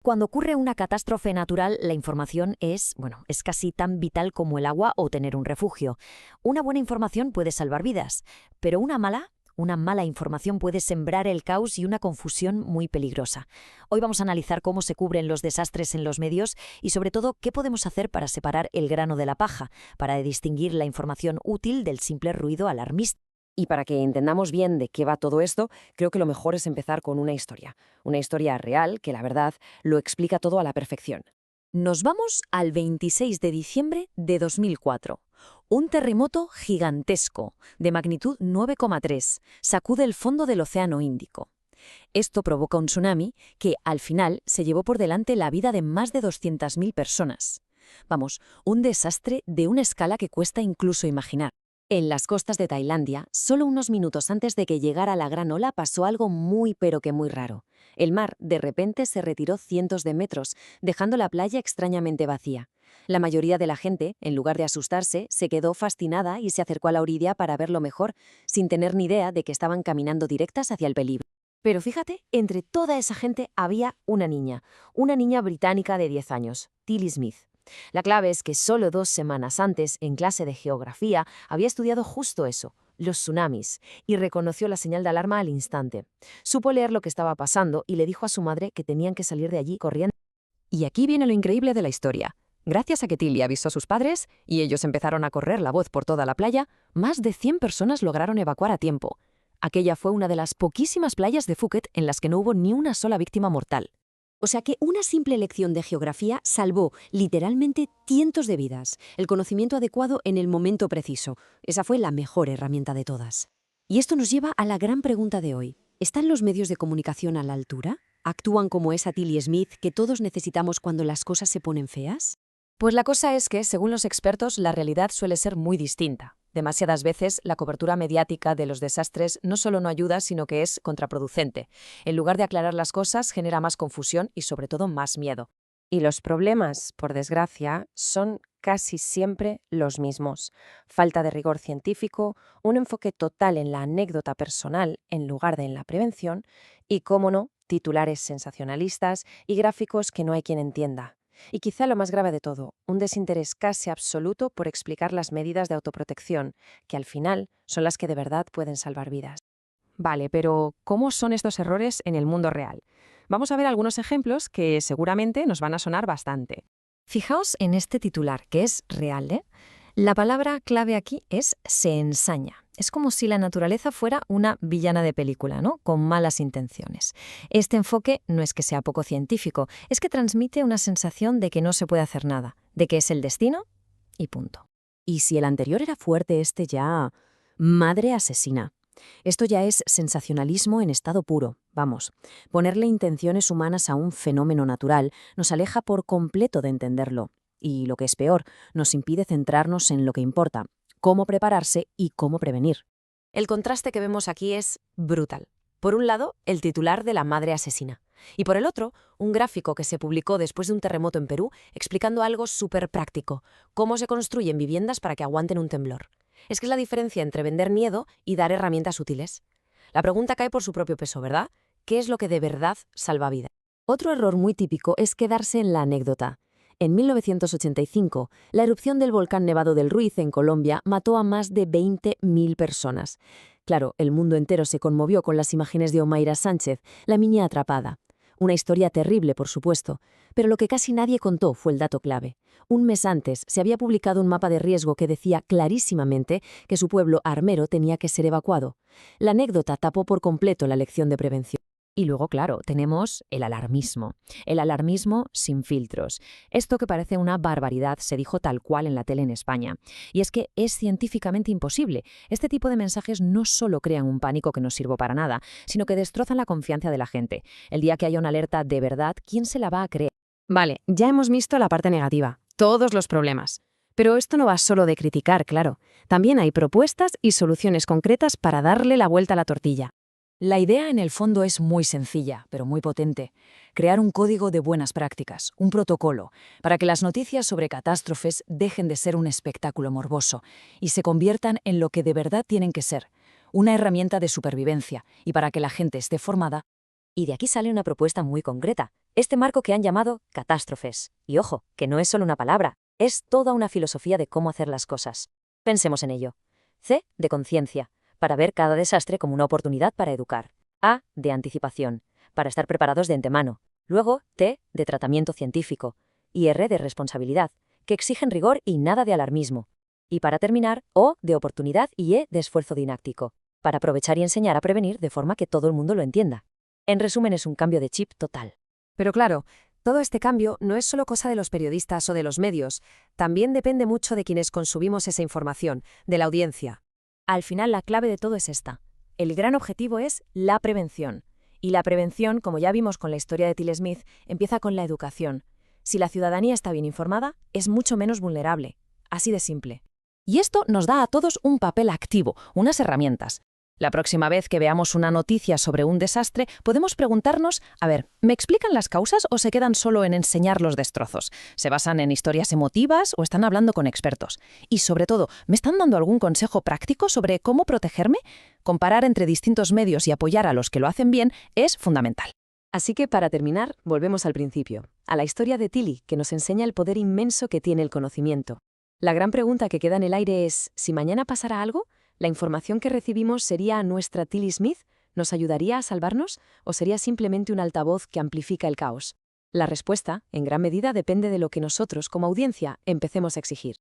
Cuando ocurre una catástrofe natural, la información es casi tan vital como el agua o tener un refugio. Una buena información puede salvar vidas, pero una mala información puede sembrar el caos y una confusión muy peligrosa. Hoy vamos a analizar cómo se cubren los desastres en los medios y, sobre todo, qué podemos hacer para separar el grano de la paja, para distinguir la información útil del simple ruido alarmista. Y para que entendamos bien de qué va todo esto, creo que lo mejor es empezar con una historia real que la verdad lo explica todo a la perfección. Nos vamos al 26 de diciembre de 2004. Un terremoto gigantesco, de magnitud 9,3, sacude el fondo del Océano Índico. Esto provoca un tsunami que, al final, se llevó por delante la vida de más de 200.000 personas. Vamos, un desastre de una escala que cuesta incluso imaginar. En las costas de Tailandia, solo unos minutos antes de que llegara la gran ola pasó algo muy pero que muy raro. El mar, de repente, se retiró cientos de metros, dejando la playa extrañamente vacía. La mayoría de la gente, en lugar de asustarse, se quedó fascinada y se acercó a la orilla para verlo mejor, sin tener ni idea de que estaban caminando directas hacia el peligro. Pero fíjate, entre toda esa gente había una niña británica de 10 años, Tilly Smith. La clave es que solo 2 semanas antes, en clase de geografía, había estudiado justo eso, los tsunamis, y reconoció la señal de alarma al instante. Supo leer lo que estaba pasando y le dijo a su madre que tenían que salir de allí corriendo. Y aquí viene lo increíble de la historia. Gracias a que Tilly avisó a sus padres y ellos empezaron a correr la voz por toda la playa, más de 100 personas lograron evacuar a tiempo. Aquella fue una de las poquísimas playas de Phuket en las que no hubo ni una sola víctima mortal. O sea que una simple lección de geografía salvó literalmente cientos de vidas. El conocimiento adecuado en el momento preciso. Esa fue la mejor herramienta de todas. Y esto nos lleva a la gran pregunta de hoy. ¿Están los medios de comunicación a la altura? ¿Actúan como esa Tilly Smith que todos necesitamos cuando las cosas se ponen feas? Pues la cosa es que, según los expertos, la realidad suele ser muy distinta. Demasiadas veces, la cobertura mediática de los desastres no solo no ayuda, sino que es contraproducente. En lugar de aclarar las cosas, genera más confusión y, sobre todo, más miedo. Y los problemas, por desgracia, son casi siempre los mismos. Falta de rigor científico, un enfoque total en la anécdota personal en lugar de en la prevención y, cómo no, titulares sensacionalistas y gráficos que no hay quien entienda. Y quizá lo más grave de todo, un desinterés casi absoluto por explicar las medidas de autoprotección, que al final son las que de verdad pueden salvar vidas. Vale, pero ¿cómo son estos errores en el mundo real? Vamos a ver algunos ejemplos que seguramente nos van a sonar bastante. Fijaos en este titular, que es real, ¿eh? La palabra clave aquí es se ensaña. Es como si la naturaleza fuera una villana de película, ¿no? Con malas intenciones. Este enfoque no es que sea poco científico, es que transmite una sensación de que no se puede hacer nada, de que es el destino y punto. Y si el anterior era fuerte, este ya... Madre asesina. Esto ya es sensacionalismo en estado puro. Vamos, ponerle intenciones humanas a un fenómeno natural nos aleja por completo de entenderlo. Y lo que es peor, nos impide centrarnos en lo que importa, cómo prepararse y cómo prevenir. El contraste que vemos aquí es brutal. Por un lado, el titular de la madre asesina. Y por el otro, un gráfico que se publicó después de un terremoto en Perú explicando algo súper práctico, cómo se construyen viviendas para que aguanten un temblor. Es que es la diferencia entre vender miedo y dar herramientas útiles. La pregunta cae por su propio peso, ¿verdad? ¿Qué es lo que de verdad salva vidas? Otro error muy típico es quedarse en la anécdota. En 1985, la erupción del volcán Nevado del Ruiz en Colombia mató a más de 20.000 personas. Claro, el mundo entero se conmovió con las imágenes de Omaira Sánchez, la niña atrapada. Una historia terrible, por supuesto, pero lo que casi nadie contó fue el dato clave. Un mes antes se había publicado un mapa de riesgo que decía clarísimamente que su pueblo armero tenía que ser evacuado. La anécdota tapó por completo la lección de prevención. Y luego, claro, tenemos el alarmismo. El alarmismo sin filtros. Esto que parece una barbaridad se dijo tal cual en la tele en España. Y es que es científicamente imposible. Este tipo de mensajes no solo crean un pánico que no sirve para nada, sino que destrozan la confianza de la gente. El día que haya una alerta de verdad, ¿quién se la va a creer? Vale, ya hemos visto la parte negativa, todos los problemas. Pero esto no va solo de criticar, claro. También hay propuestas y soluciones concretas para darle la vuelta a la tortilla. La idea en el fondo es muy sencilla, pero muy potente. Crear un código de buenas prácticas, un protocolo, para que las noticias sobre catástrofes dejen de ser un espectáculo morboso y se conviertan en lo que de verdad tienen que ser, una herramienta de supervivencia, y para que la gente esté formada. Y de aquí sale una propuesta muy concreta, Este marco que han llamado catástrofes. Y ojo, que no es solo una palabra, es toda una filosofía de cómo hacer las cosas. Pensemos en ello. C, de conciencia, para ver cada desastre como una oportunidad para educar. A, de anticipación, para estar preparados de antemano. Luego, T, de tratamiento científico. Y R, de responsabilidad, que exigen rigor y nada de alarmismo. Y para terminar, O, de oportunidad y E, de esfuerzo didáctico, para aprovechar y enseñar a prevenir de forma que todo el mundo lo entienda. En resumen, es un cambio de chip total. Pero claro, todo este cambio no es solo cosa de los periodistas o de los medios, también depende mucho de quienes consumimos esa información, de la audiencia. Al final, la clave de todo es esta. El gran objetivo es la prevención. Y la prevención, como ya vimos con la historia de Till Smith, empieza con la educación. Si la ciudadanía está bien informada, es mucho menos vulnerable. Así de simple. Y esto nos da a todos un papel activo, unas herramientas. La próxima vez que veamos una noticia sobre un desastre, podemos preguntarnos, a ver, ¿me explican las causas o se quedan solo en enseñar los destrozos? ¿Se basan en historias emotivas o están hablando con expertos? Y sobre todo, ¿me están dando algún consejo práctico sobre cómo protegerme? Comparar entre distintos medios y apoyar a los que lo hacen bien es fundamental. Así que, para terminar, volvemos al principio, a la historia de Tilly, que nos enseña el poder inmenso que tiene el conocimiento. La gran pregunta que queda en el aire es, ¿si mañana pasara algo? ¿La información que recibimos sería nuestra Tilly Smith? ¿Nos ayudaría a salvarnos? ¿O sería simplemente un altavoz que amplifica el caos? La respuesta, en gran medida, depende de lo que nosotros, como audiencia, empecemos a exigir.